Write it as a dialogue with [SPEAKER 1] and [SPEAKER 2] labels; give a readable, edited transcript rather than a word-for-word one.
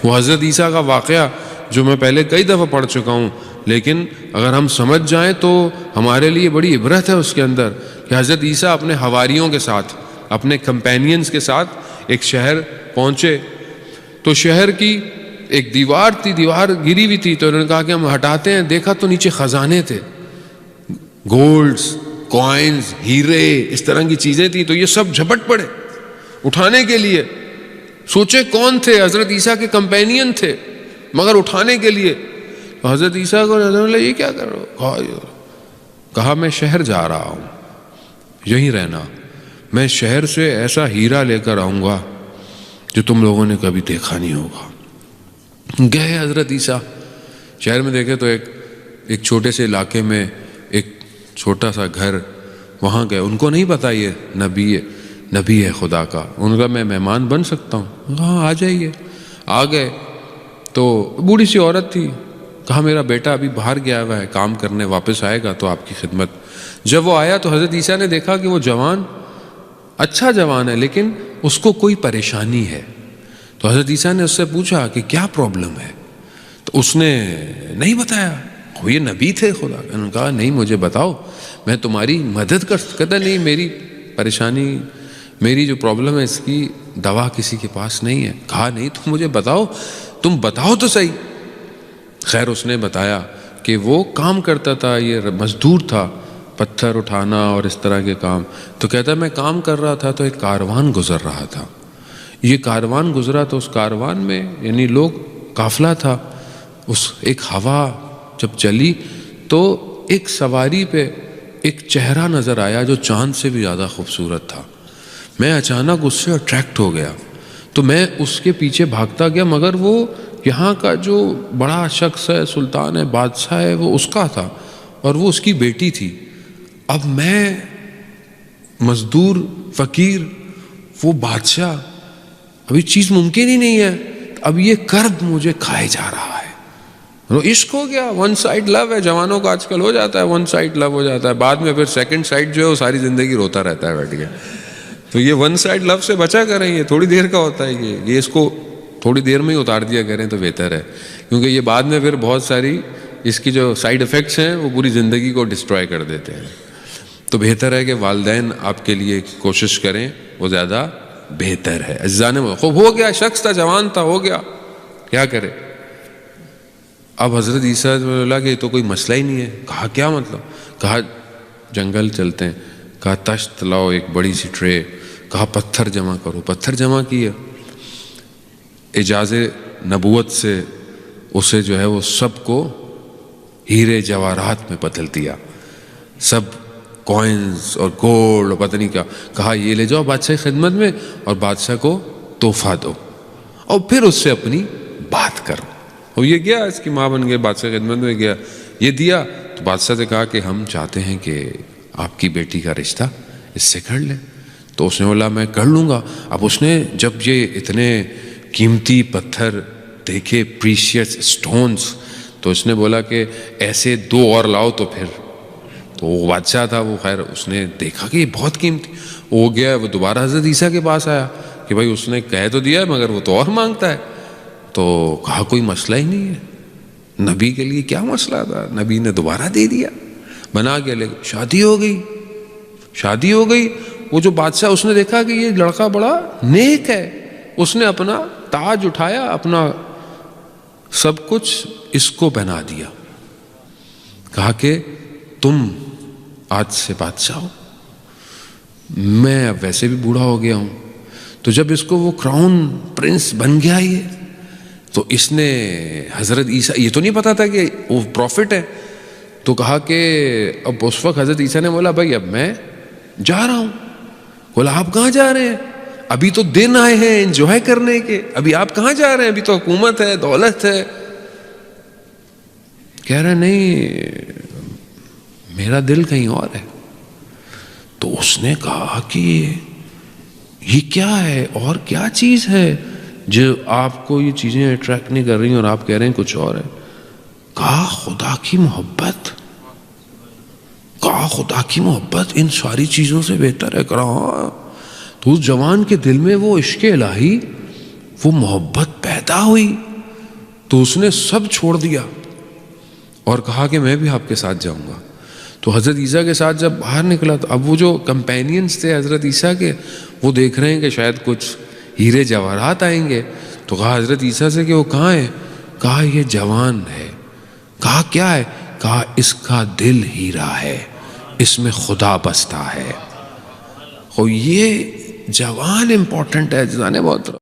[SPEAKER 1] وہ حضرت عیسیٰ کا واقعہ جو میں پہلے کئی دفعہ پڑھ چکا ہوں، لیکن اگر ہم سمجھ جائیں تو ہمارے لیے بڑی عبرت ہے اس کے اندر، کہ حضرت عیسیٰ اپنے حواریوں کے ساتھ، اپنے کمپینینز کے ساتھ ایک شہر پہنچے، تو شہر کی ایک دیوار تھی، دیوار گری ہوئی تھی، تو انہوں نے کہا کہ ہم ہٹاتے ہیں، دیکھا تو نیچے خزانے تھے، گولڈز، کوائنز، ہیرے، اس طرح کی چیزیں تھیں، تو یہ سب جھپٹ پڑے اٹھانے کے لیے. سوچے کون تھے؟ حضرت عیسیٰ کے کمپینین تھے، مگر اٹھانے کے لیے. تو حضرت عیسیٰ کو نظر لگا یہ کیا کر رہے ہو؟ کہا میں شہر جا رہا ہوں، یہیں رہنا، میں شہر سے ایسا ہیرا لے کر آؤں گا جو تم لوگوں نے کبھی دیکھا نہیں ہوگا. گئے حضرت عیسیٰ شہر میں، دیکھے تو ایک چھوٹے سے علاقے میں ایک چھوٹا سا گھر، وہاں گئے. ان کو نہیں پتا یہ نبی ہے خدا کا. ان کا میں مہمان بن سکتا ہوں؟ ہاں آ جائیے. آ گئے تو بوڑھی سی عورت تھی. کہا میرا بیٹا ابھی باہر گیا ہوا ہے کام کرنے، واپس آئے گا تو آپ کی خدمت. جب وہ آیا تو حضرت عیسیٰ نے دیکھا کہ وہ جوان، اچھا جوان ہے، لیکن اس کو کوئی پریشانی ہے. تو حضرت عیسیٰ نے اس سے پوچھا کہ کیا پرابلم ہے؟ تو اس نے نہیں بتایا. وہ یہ نبی تھے خدا. انہوں نے کہا نہیں مجھے بتاؤ، میں تمہاری مدد کر سکتا. نہیں میری پریشانی، میری جو پرابلم ہے اس کی دوا کسی کے پاس نہیں ہے. کہا نہیں تم مجھے بتاؤ، تم بتاؤ تو صحیح. خیر اس نے بتایا کہ وہ کام کرتا تھا، یہ مزدور تھا، پتھر اٹھانا اور اس طرح کے کام. تو کہتا ہے میں کام کر رہا تھا تو ایک کاروان گزر رہا تھا. یہ کاروان گزرا تو اس کاروان میں یعنی لوگ، قافلہ تھا، اس ایک ہوا جب چلی تو ایک سواری پہ ایک چہرہ نظر آیا جو چاند سے بھی زیادہ خوبصورت تھا. میں اچانک اس سے اٹریکٹ ہو گیا تو میں اس کے پیچھے بھاگتا گیا، مگر وہ یہاں کا جو بڑا شخص ہے، سلطان ہے، بادشاہ ہے، وہ اس کا تھا اور وہ اس کی بیٹی تھی. اب میں مزدور، فقیر، وہ بادشاہ، ابھی چیز ممکن ہی نہیں ہے. اب یہ کرب مجھے کھائے جا رہا ہے. عشق ہو گیا، ون سائڈ لو ہے. جوانوں کا آج کل ہو جاتا ہے، ون سائڈ لو ہو جاتا ہے، بعد میں پھر سیکنڈ سائڈ جو ہے وہ ساری زندگی روتا رہتا ہے بیٹھ کے. تو یہ ون سائڈ لو سے بچا کریں، یہ تھوڑی دیر کا ہوتا ہے. یہ اس کو تھوڑی دیر میں ہی اتار دیا کریں تو بہتر ہے، کیونکہ یہ بعد میں پھر بہت ساری اس کی جو سائیڈ افیکٹس ہیں وہ پوری زندگی کو ڈسٹرائے کر دیتے ہیں. تو بہتر ہے کہ والدین آپ کے لیے کوشش کریں، وہ زیادہ بہتر ہے. عزیزان خوب ہو گیا، شخص تھا، جوان تھا، ہو گیا، کیا کرے. اب حضرت عیسیٰ اللہ کہ یہ تو کوئی مسئلہ ہی نہیں ہے. کہا کیا مطلب؟ کہا جنگل چلتے ہیں. کہا تشت لاؤ، ایک بڑی سی ٹرے. کہا پتھر جمع کرو. پتھر جمع کیا. اجازت نبوت سے اسے جو ہے وہ سب کو ہیرے جواہرات میں بدل دیا، سب کوائنز اور گولڈ اور پتہ نہیں کیا. کہا یہ لے جاؤ بادشاہ کی خدمت میں اور بادشاہ کو تحفہ دو اور پھر اس سے اپنی بات کرو. اور یہ گیا، اس کی ماں بن گئے، بادشاہ کی خدمت میں گیا، یہ دیا. تو بادشاہ سے کہا کہ ہم چاہتے ہیں کہ آپ کی بیٹی کا رشتہ اس سے کر لیں. تو اس نے بولا میں کر لوں گا. اب اس نے جب یہ اتنے قیمتی پتھر دیکھے، پریشیس سٹونز، تو اس نے بولا کہ ایسے 2 اور لاؤ. تو پھر تو وہ بادشاہ تھا، وہ خیر اس نے دیکھا کہ یہ بہت قیمتی ہو گیا. وہ دوبارہ حضرت عیسیٰ کے پاس آیا کہ بھائی اس نے کہہ تو دیا ہے مگر وہ تو اور مانگتا ہے. تو کہا کوئی مسئلہ ہی نہیں ہے، نبی کے لیے کیا مسئلہ تھا. نبی نے دوبارہ دے دیا، بنا کے لے. شادی ہو گئی، شادی ہو گئی. وہ جو بادشاہ، اس نے دیکھا کہ یہ لڑکا بڑا نیک ہے. اس نے اپنا تاج اٹھایا، اپنا سب کچھ اس کو پہنا دیا. کہا کہ تم آج سے بادشاہ ہو، میں اب ویسے بھی بوڑھا ہو گیا ہوں. تو جب اس کو وہ کراؤن پرنس بن گیا یہ، تو اس نے حضرت عیسیٰ، یہ تو نہیں پتا تھا کہ وہ پروفٹ ہے. تو کہا کہ اب اس وقت حضرت عیسیٰ نے بولا بھائی اب میں جا رہا ہوں. بولا آپ کہاں جا رہے ہیں؟ ابھی تو دن آئے ہیں انجوائے کرنے کے، ابھی آپ کہاں جا رہے ہیں؟ ابھی تو حکومت ہے، دولت ہے. کہہ رہے نہیں میرا دل کہیں اور ہے. تو اس نے کہا کہ یہ کیا ہے اور کیا چیز ہے جو آپ کو یہ چیزیں اٹریکٹ نہیں کر رہی اور آپ کہہ رہے ہیں کچھ اور ہے. کہا خدا کی محبت. کہا خدا کی محبت ان ساری چیزوں سے بہتر ہے. کہا ہاں. تو اس جوان کے دل میں وہ عشق الہی، وہ محبت پیدا ہوئی. تو اس نے سب چھوڑ دیا اور کہا کہ میں بھی آپ کے ساتھ جاؤں گا. تو حضرت عیسیٰ کے ساتھ جب باہر نکلا تو اب وہ جو کمپینینز تھے حضرت عیسیٰ کے وہ دیکھ رہے ہیں کہ شاید کچھ ہیرے جواہرات آئیں گے. تو کہا حضرت عیسیٰ سے کہ وہ کہاں ہے؟ کہا یہ جوان ہے. کہا کیا ہے؟ کہا اس کا دل ہیرا ہے، اس میں خدا بستا ہے. اور یہ جوان امپورٹنٹ ہے جانے بہت.